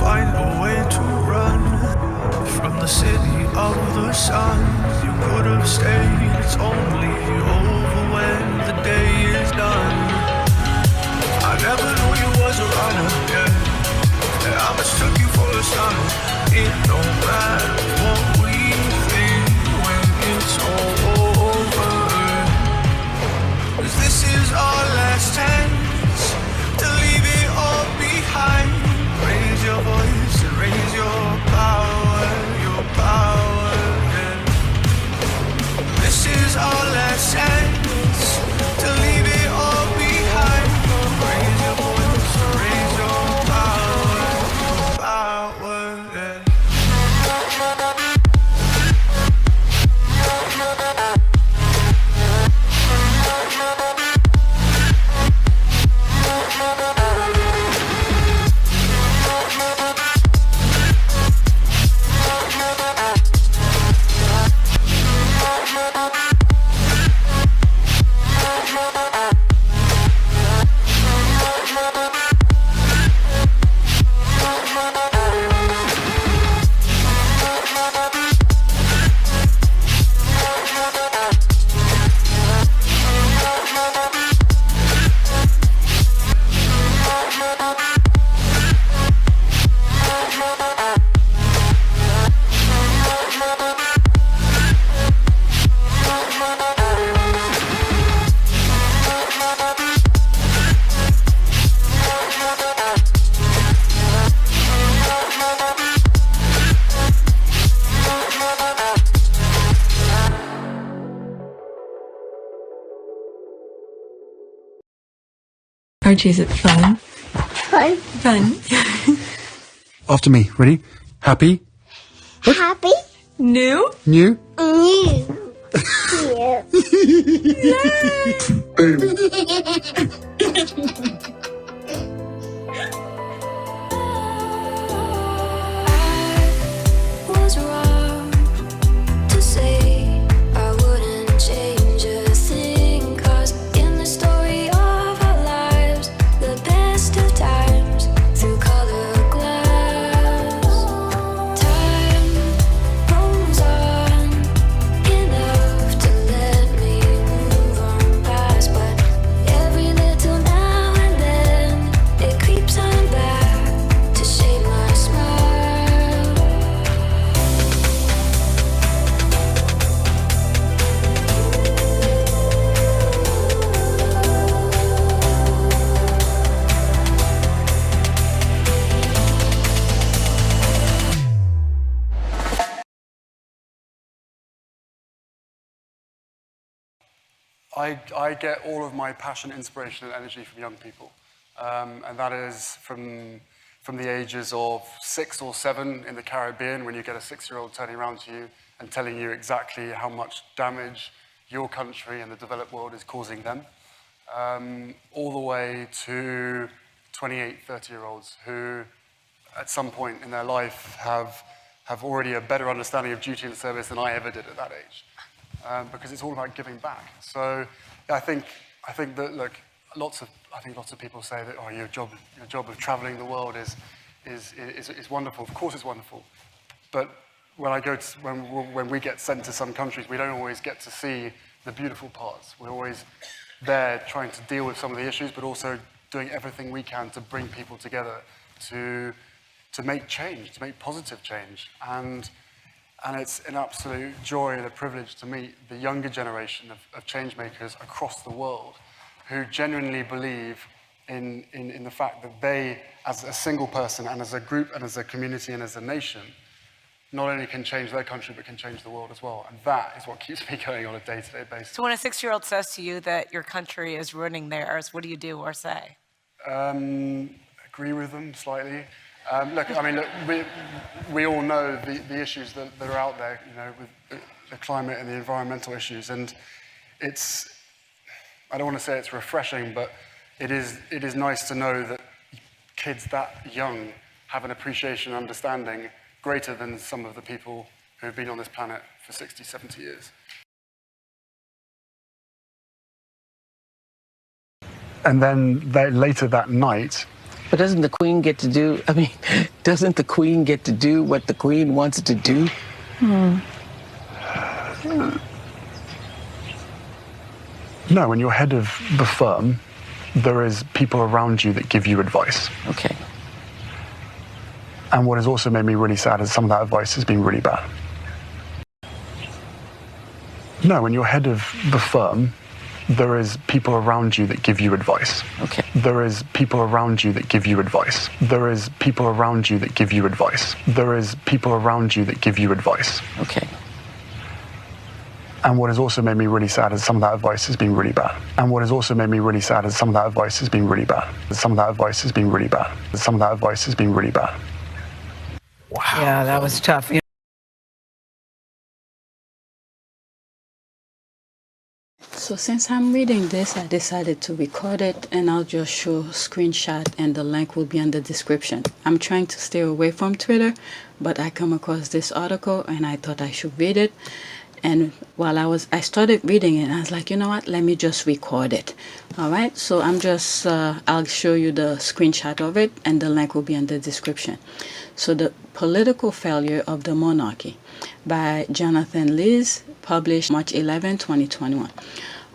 find a way to run from the city of the sun. You could have stayed, it's only over when the day is done. I never knew you was a runner, yeah. I mistook you for a son. It don't matter what we think when it's all over. 'Cause this is our last chance to leave it all behind. Raise your voice and raise your power, yeah. This is our last chance to leave it all behind. Raise your voice and raise your power, yeah. Archie, is it fun? Fun. Fun. After me. Ready? Happy? Happy. New? New? New. Yeah. Was wrong to say I wouldn't change a thing, 'cause in the story of our lives, the best of times through colored glass, time rolls on enough to let me move on past, but every little now and then it creeps on back to shape my smile. I get all of my passion, inspiration, and energy from young people. And that is from the ages of 6 or 7 in the Caribbean, when you get a 6-year-old turning around to you and telling you exactly how much damage your country and the developed world is causing them, all the way to 28, 30-year-olds who, at some point in their life, have already a better understanding of duty and service than I ever did at that age. Because it's all about giving back. So yeah, I think that, look, lots of people say that, oh, your job of traveling the world is wonderful. Of course it's wonderful. But when we get sent to some countries, we don't always get to see the beautiful parts. We're always there trying to deal with some of the issues, but also doing everything we can to bring people together to make change, to make positive change. And it's an absolute joy and a privilege to meet the younger generation of change makers across the world who genuinely believe in the fact that they, as a single person and as a group and as a community and as a nation, not only can change their country, but can change the world as well. And that is what keeps me going on a day-to-day basis. So when a 6-year-old says to you that your country is ruining theirs, what do you do or say? Agree with them slightly. Look, we all know the issues that are out there, with the climate and the environmental issues, and I don't want to say it's refreshing, but it is nice to know that kids that young have an appreciation and understanding greater than some of the people who have been on this planet for 60, 70 years. And then later that night, But doesn't the Queen get to do, doesn't the Queen get to do what the Queen wants to do? No, when you're head of the firm, there is people around you that give you advice. Okay. And what has also made me really sad is some of that advice has been really bad. No, when you're head of the firm, there is people around you that give you advice. Okay. There is people around you that give you advice. There is people around you that give you advice. There is people around you that give you advice. Okay. And what has also made me really sad is some of that advice has been really bad. And what has also made me really sad is some of that advice has been really bad. Some of that advice has been really bad. Some of that advice has been really bad. Wow. Yeah, that was tough. So since I'm reading this, I decided to record it, and I'll just show a screenshot, and the link will be in the description. I'm trying to stay away from Twitter, but I come across this article and I thought I should read it. And while I started reading it, I was like, you know what, let me just record it. All right, so I'll show you the screenshot of it, and the link will be in the description. So the political failure of the monarchy by Jonathan Lees, published March 11, 2021.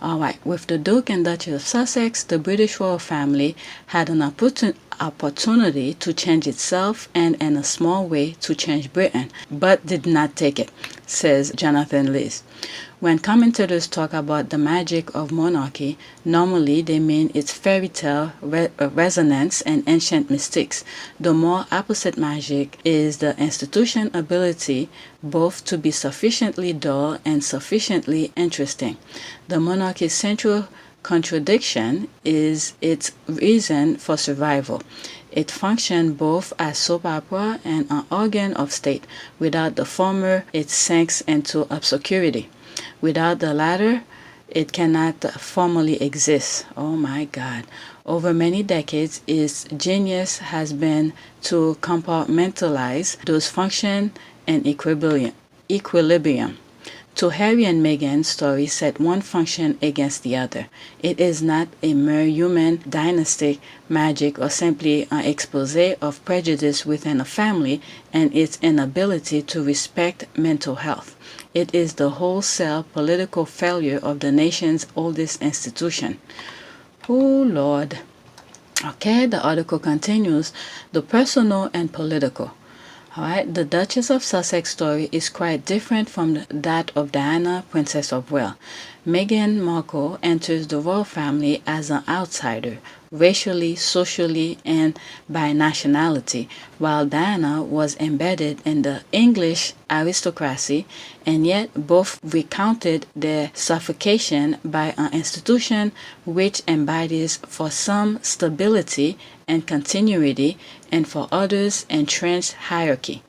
All right, with the Duke and Duchess of Sussex, the British royal family had an opportunity to change itself and, in a small way, to change Britain, but did not take it, says Jonathan Lees. When commentators talk about the magic of monarchy, normally they mean its fairy tale resonance and ancient mystics. The more opposite magic is the institution ability both to be sufficiently dull and sufficiently interesting. The monarchy's central contradiction is its reason for survival. It functions both as soap opera and an organ of state. Without the former, it sinks into obscurity. Without the latter, it cannot formally exist. Oh my God. Over many decades, its genius has been to compartmentalize those functions and equilibrium. To Harry and Meghan's story set one function against the other. It is not a mere human dynastic magic or simply an expose of prejudice within a family and its inability to respect mental health. It is the wholesale political failure of the nation's oldest institution. Oh, Lord. Okay, the article continues, the personal and political. All right, the Duchess of Sussex story is quite different from that of Diana, Princess of Wales. Meghan Markle enters the royal family as an outsider, racially, socially, and by nationality, while Diana was embedded in the English aristocracy, and yet both recounted their suffocation by an institution which embodies for some stability and continuity, and for others entrenched hierarchy.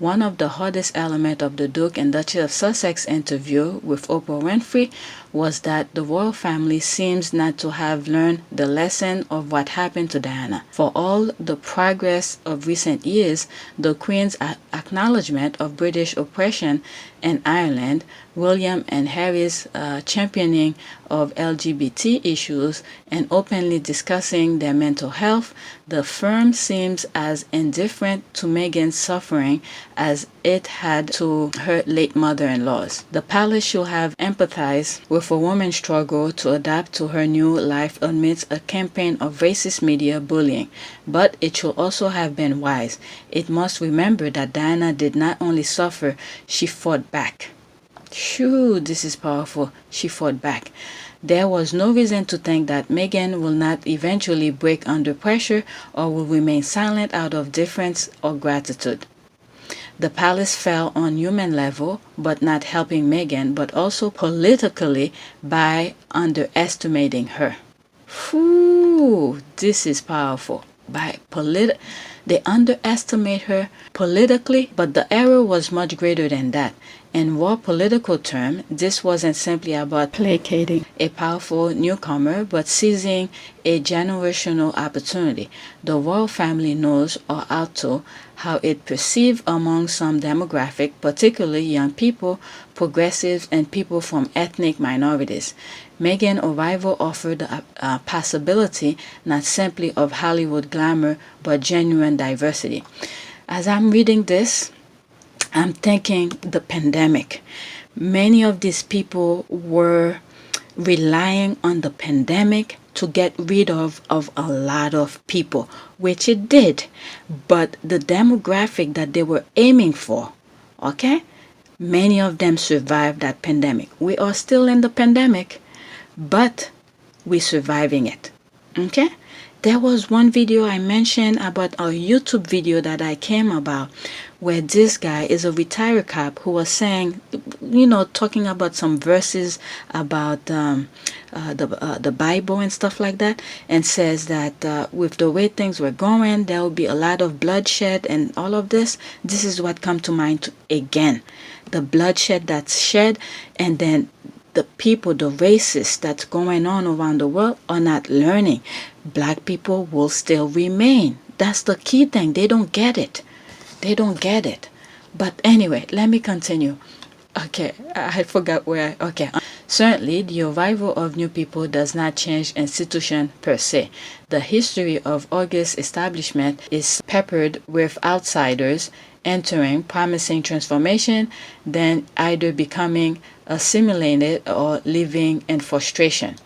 One of the hardest elements of the Duke and Duchess of Sussex interview with Oprah Winfrey was that the royal family seems not to have learned the lesson of what happened to Diana. For all the progress of recent years, the Queen's acknowledgement of British oppression in Ireland, William and Harry's championing of LGBT issues, and openly discussing their mental health, the firm seems as indifferent to Meghan's suffering as it had to her late mother-in-law's. The palace should have empathized with a woman's struggle to adapt to her new life amidst a campaign of racist media bullying, but it should also have been wise. It must remember that Diana did not only suffer, she fought back. Shoo, this is powerful. She fought back. There was no reason to think that Meghan will not eventually break under pressure or will remain silent out of deference or gratitude. The palace fell on human level, but not helping Meghan, but also politically by underestimating her. Whew, this is powerful. They underestimate her politically, but the error was much greater than that. In raw political terms, this wasn't simply about placating a powerful newcomer, but seizing a generational opportunity. The royal family knows, or ought to, how it perceived among some demographic, particularly young people, progressives, and people from ethnic minorities. Meghan's arrival offered a possibility not simply of Hollywood glamour, but genuine diversity. As I'm reading this, I'm thinking the pandemic. Many of these people were relying on the pandemic to get rid of a lot of people, which it did. But the demographic that they were aiming for, okay, many of them survived that pandemic. We are still in the pandemic, but we're surviving it. Okay? There was one video I mentioned about a YouTube video that I came about where this guy is a retired cop who was saying, talking about some verses about the Bible and stuff like that, and says that with the way things were going, there will be a lot of bloodshed and all of this. This is what come to mind again. The bloodshed that's shed, and then the people, the racists that's going on around the world are not learning. Black people will still remain. That's the key thing. They don't get it. They don't get it. But anyway, let me continue. Okay, I forgot where. Okay. Certainly, the arrival of new people does not change institution per se. The history of August establishment is peppered with outsiders entering, promising transformation, then either becoming assimilated or living in frustration.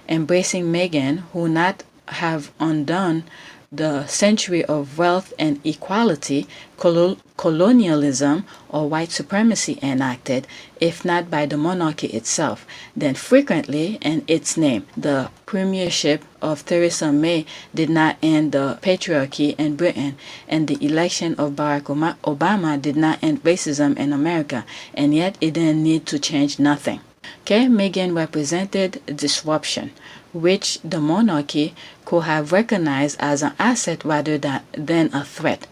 Embracing Meghan, who not have undone the century of wealth and equality, colonialism or white supremacy enacted, if not by the monarchy itself, then frequently in its name. The premiership of Theresa May did not end the patriarchy in Britain, and the election of Barack Obama did not end racism in America, and yet it didn't need to change nothing. Okay, Meghan represented disruption, which the monarchy could have recognized as an asset rather than a threat.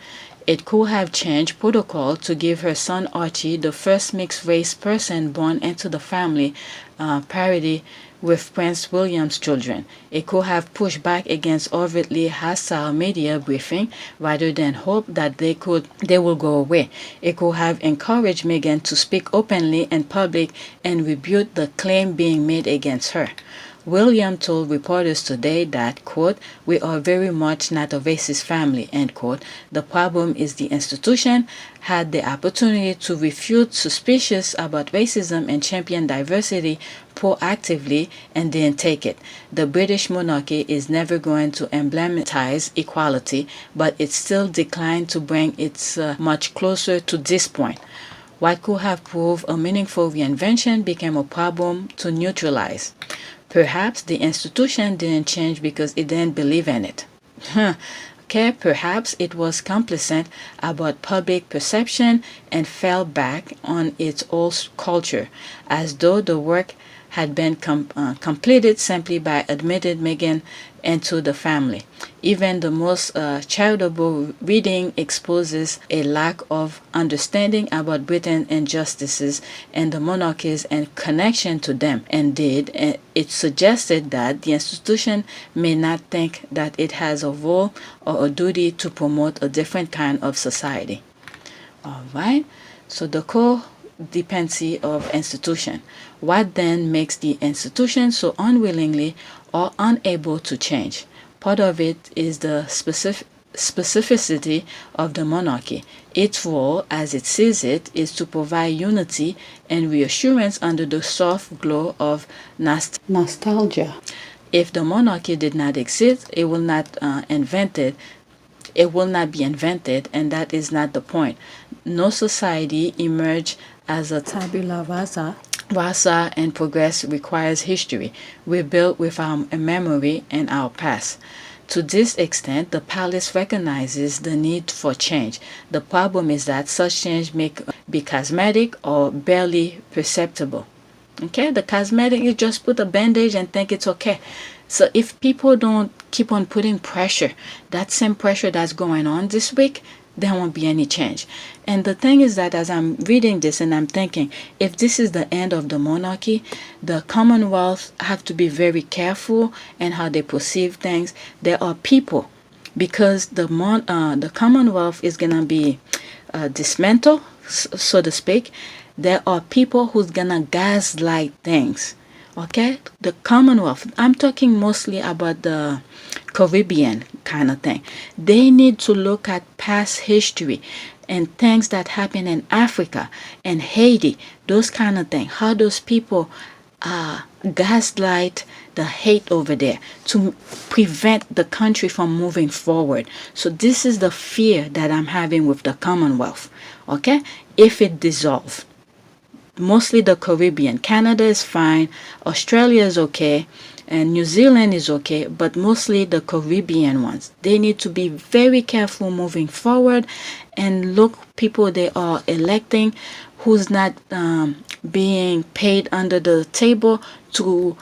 It could have changed protocol to give her son Archie, the first mixed-race person born into the family, parity with Prince William's children. It could have pushed back against overtly hostile media briefing rather than hope that they will go away. It could have encouraged Meghan to speak openly in public and rebuke the claim being made against her. William told reporters today that, quote, "We are very much not a racist family," end quote. The problem is the institution had the opportunity to refute suspicions about racism and champion diversity proactively and didn't take it. The British monarchy is never going to emblematize equality, but it still declined to bring it much closer to this point. What could have proved a meaningful reinvention became a problem to neutralize. Perhaps the institution didn't change because it didn't believe in it. Okay, perhaps it was complacent about public perception and fell back on its old culture, as though the work had been completed simply by admitting Meghan into the family. Even the most charitable reading exposes a lack of understanding about Britain's injustices and the monarchies and connection to them. Indeed, it suggested that the institution may not think that it has a role or a duty to promote a different kind of society. All right, so the co-dependency of institution. What then makes the institution so unwillingly or unable to change? Part of it is the specificity of the monarchy. Its role, as it sees it, is to provide unity and reassurance under the soft glow of nostalgia. If the monarchy did not exist, it will not be invented, and that is not the point. No society emerged as a tabula rasa, and progress requires history. We're built with our memory and our past. To this extent, the palace recognizes the need for change. The problem is that such change may be cosmetic or barely perceptible. Okay, the cosmetic, you just put a bandage and think it's okay. So if people don't keep on putting pressure, that same pressure that's going on this week, there won't be any change. And the thing is that as I'm reading this and I'm thinking, if this is the end of the monarchy, the Commonwealth have to be very careful in how they perceive things. There are people, because the Commonwealth is gonna be dismantled, so to speak. There are people who's gonna gaslight things. Okay, the Commonwealth. I'm talking mostly about the Caribbean kind of thing. They need to look at past history and things that happen in Africa and Haiti, those kind of things. How those people gaslight the hate over there to prevent the country from moving forward. So this is the fear that I'm having with the Commonwealth. Okay, if it dissolves. Mostly the Caribbean. Canada is fine, Australia is okay, and New Zealand is okay, but mostly the Caribbean ones. They need to be very careful moving forward and look people they are electing who's not being paid under the table to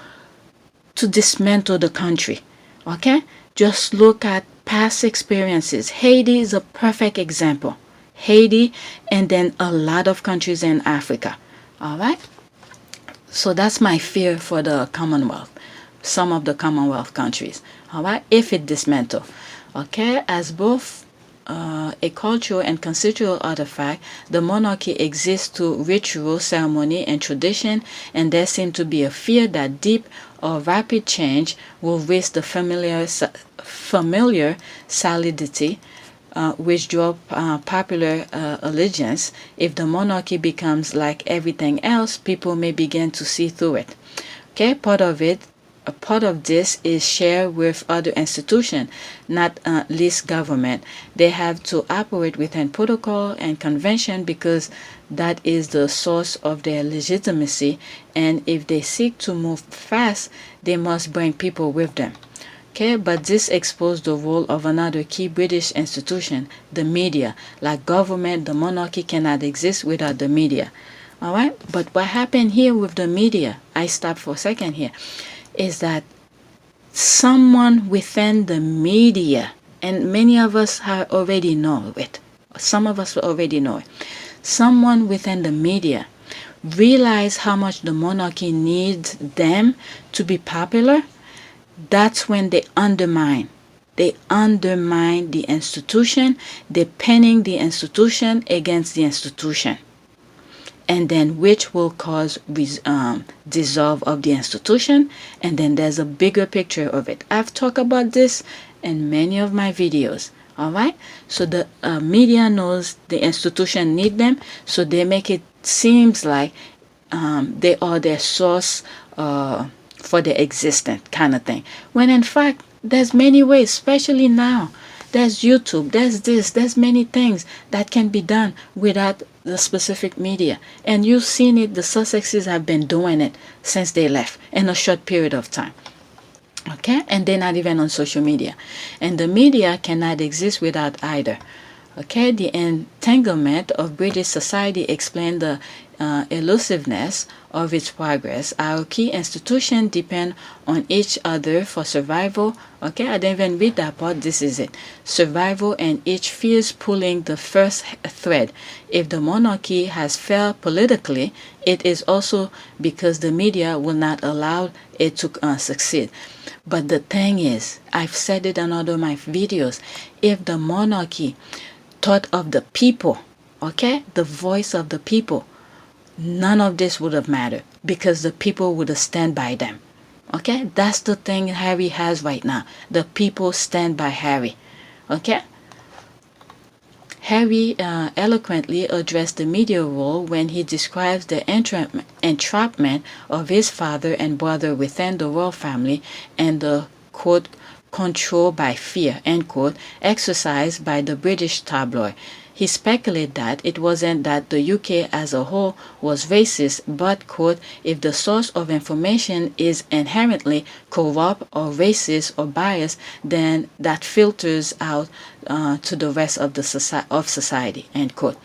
dismantle the country. Okay? Just look at past experiences. Haiti is a perfect example. Haiti and then a lot of countries in Africa. All right. So that's my fear for the Commonwealth, some of the Commonwealth countries. All right. If it dismantle, okay, as both a cultural and conceptual artifact, the monarchy exists to ritual, ceremony, and tradition, and there seems to be a fear that deep or rapid change will risk the familiar solidity which draw popular allegiance. If the monarchy becomes like everything else, people may begin to see through it. Okay, part of this is shared with other institutions, not least government. They have to operate within protocol and convention because that is the source of their legitimacy. And if they seek to move fast, they must bring people with them. Okay, but this exposed the role of another key British institution, the media. Like government, the monarchy cannot exist without the media. All right, but what happened here with the media, I stop for a second here, is that someone within the media, and many of us already know it, some of us already know it, someone within the media realize how much the monarchy needs them to be popular. That's when they undermine the institution. They're pinning the institution against the institution, and then which will cause dissolve of the institution. And then there's a bigger picture of it. I've talked about this in many of my videos. All right, so the media knows the institution need them, so they make it seems like they are their source for their existence kind of thing, when in fact there's many ways, especially now. There's YouTube, there's many things that can be done without the specific media. And you've seen it, the Sussexes have been doing it since they left in a short period of time. Okay, and they're not even on social media. And the media cannot exist without either. Okay, the entanglement of British society explains the elusiveness of its progress. Our key institutions depend on each other for survival. Okay, I didn't even read that part. This is it. Survival, and each fears pulling the first thread. If the monarchy has failed politically, it is also because the media will not allow it to succeed. But the thing is, I've said it in other of my videos, if the monarchy thought of the people, okay, the voice of the people, none of this would have mattered because the people would have stand by them. Okay, that's the thing Harry has right now. The people stand by Harry. Okay, Harry eloquently addressed the media role when he describes the entrapment of his father and brother within the royal family and the quote control by fear, end quote, exercised by the British tabloid. He speculated that it wasn't that the UK as a whole was racist, but, quote, if the source of information is inherently corrupt or racist or biased, then that filters out to the rest of the society, end quote.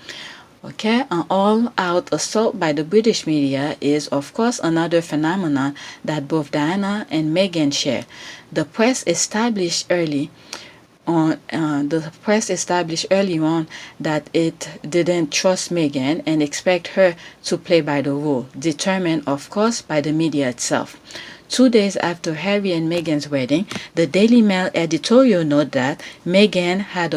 Okay, an all-out assault by the British media is, of course, another phenomenon that both Diana and Meghan share. The press established early The press established early on that it didn't trust Meghan and expect her to play by the rule, determined, of course, by the media itself. 2 days after Harry and Meghan's wedding, the Daily Mail editorial noted that Meghan had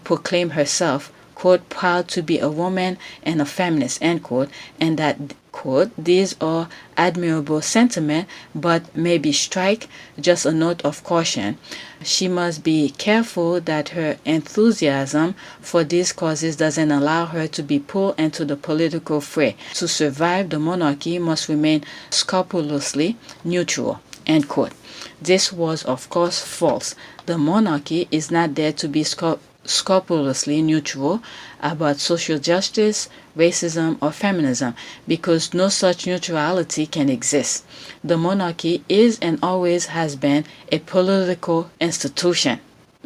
proclaimed herself, quote, proud to be a woman and a feminist, end quote, and that, quote, these are admirable sentiments, but maybe strike just a note of caution. She must be careful that her enthusiasm for these causes doesn't allow her to be pulled into the political fray. To survive, the monarchy must remain scrupulously neutral, end quote. This was, of course, false. The monarchy is not there to be scrupulously neutral about social justice, racism, or feminism, because no such neutrality can exist. The monarchy is and always has been a political institution.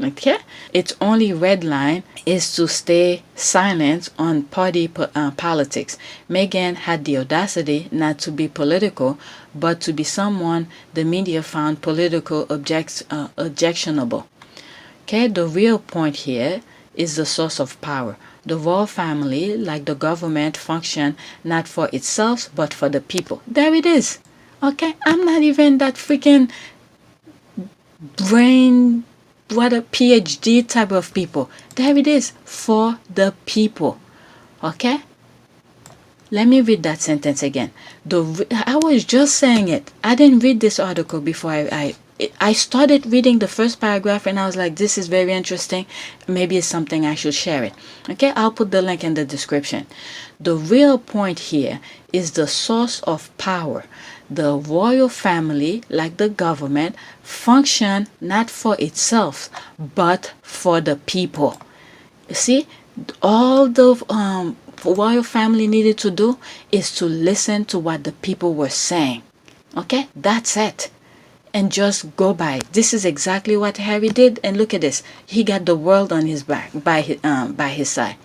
Okay? Its only red line is to stay silent on party politics. Meghan had the audacity not to be political, but to be someone the media found political objectionable. Okay, the real point here is the source of power. The royal family, like the government, function not for itself, but for the people. There it is. Okay, I'm not even that freaking brain, what a PhD type of people. There it is, for the people. Okay? Let me read that sentence again. I was just saying it. I didn't read this article before I started reading the first paragraph and I was like, this is very interesting. Maybe it's something I should share it. Okay, I'll put the link in the description. The real point here is the source of power. The royal family, like the government, function not for itself, but for the people. You see, all the royal family needed to do is to listen to what the people were saying. Okay, that's it. And just go by it. This is exactly what Harry did, and look at this. He got the world on his back by his side.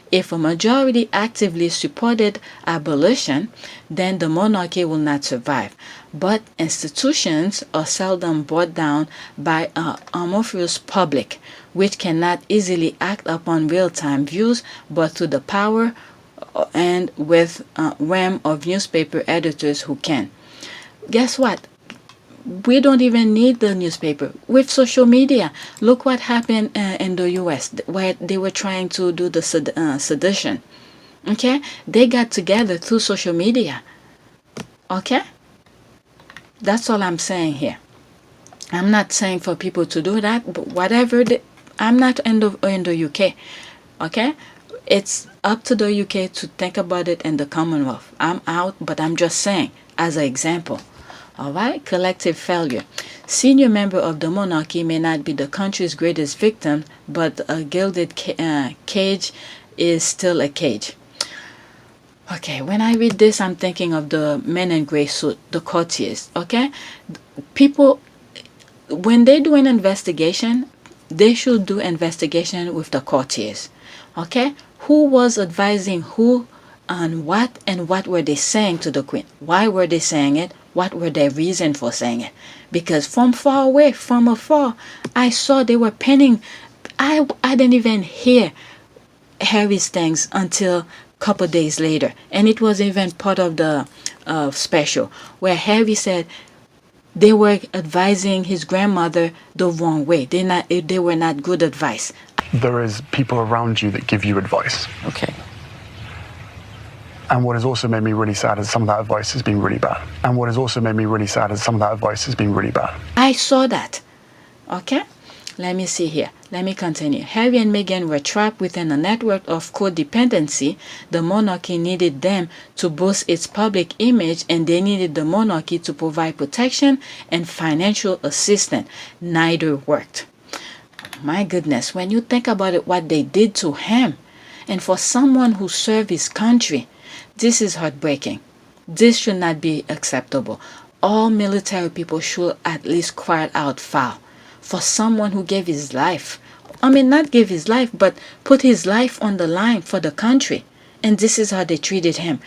If a majority actively supported abolition, then the monarchy will not survive. But institutions are seldom brought down by an amorphous public, which cannot easily act upon real-time views, but through the power and with realm of newspaper editors who can. Guess what? We don't even need the newspaper. With social media, look what happened in the US, where they were trying to do the sedition. Okay? They got together through social media. Okay? That's all I'm saying here. I'm not saying for people to do that, but whatever. I'm not in the UK. Okay? It's up to the UK to think about it and the Commonwealth. I'm out, but I'm just saying as an example. All right, collective failure. Senior member of the monarchy may not be the country's greatest victim, but a gilded cage is still a cage. Okay, when I read this, I'm thinking of the men in gray suit, the courtiers. Okay, people, when they do an investigation, they should do investigation with the courtiers. Okay, who was advising who on what, and what were they saying to the queen? Why were they saying it? What were their reason for saying it? Because from far away, from afar, I saw they were penning. I didn't even hear Harry's things until a couple days later. And it was even part of the special where Harry said they were advising his grandmother the wrong way. They were not good advice. There is people around you that give you advice. Okay. And what has also made me really sad is some of that advice has been really bad. And what has also made me really sad is some of that advice has been really bad. I saw that. Okay? Let me see here. Let me continue. Harry and Meghan were trapped within a network of co-dependency. The monarchy needed them to boost its public image, and they needed the monarchy to provide protection and financial assistance. Neither worked. My goodness, when you think about it, what they did to him, and for someone who served his country, this is heartbreaking. This should not be acceptable. All military people should at least cry out foul. For someone who gave his life, I mean not give his life, but put his life on the line for the country. And this is how they treated him.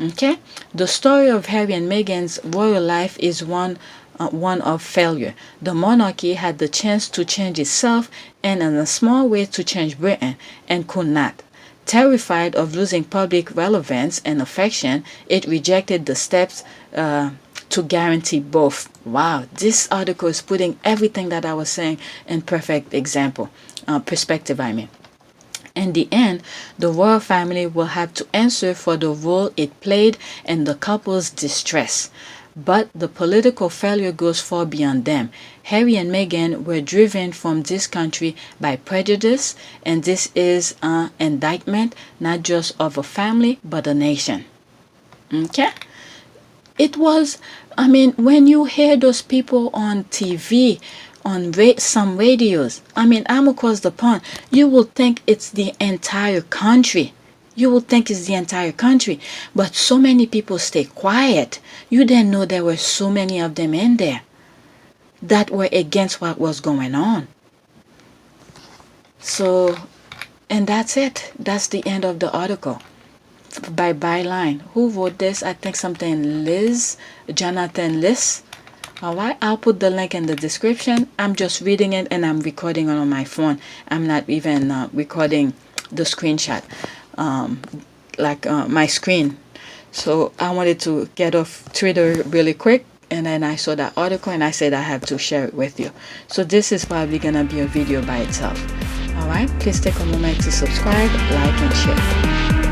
Okay? The story of Harry and Meghan's royal life is one one of failure. The monarchy had the chance to change itself and in a small way to change Britain and could not. Terrified of losing public relevance and affection, it rejected the steps to guarantee both. Wow, this article is putting everything that I was saying in perfect perspective. In the end, the royal family will have to answer for the role it played in the couple's distress. But the political failure goes far beyond them. Harry and Meghan were driven from this country by prejudice, and this is an indictment not just of a family, but a nation. Okay? It was, when you hear those people on TV, on some radios, I'm across the pond, you will think it's the entire country. You would think it's the entire country, but so many people stay quiet. You didn't know there were so many of them in there that were against what was going on. So, and that's it. That's the end of the article. By byline. Who wrote this? I think something Jonathan Liss. Alright, I'll put the link in the description. I'm just reading it and I'm recording it on my phone. I'm not even recording the screenshot. My screen. So I wanted to get off Twitter really quick, and then I saw that article and I said I have to share it with you. So this is probably gonna be a video by itself. Alright, please take a moment to subscribe, like, and share.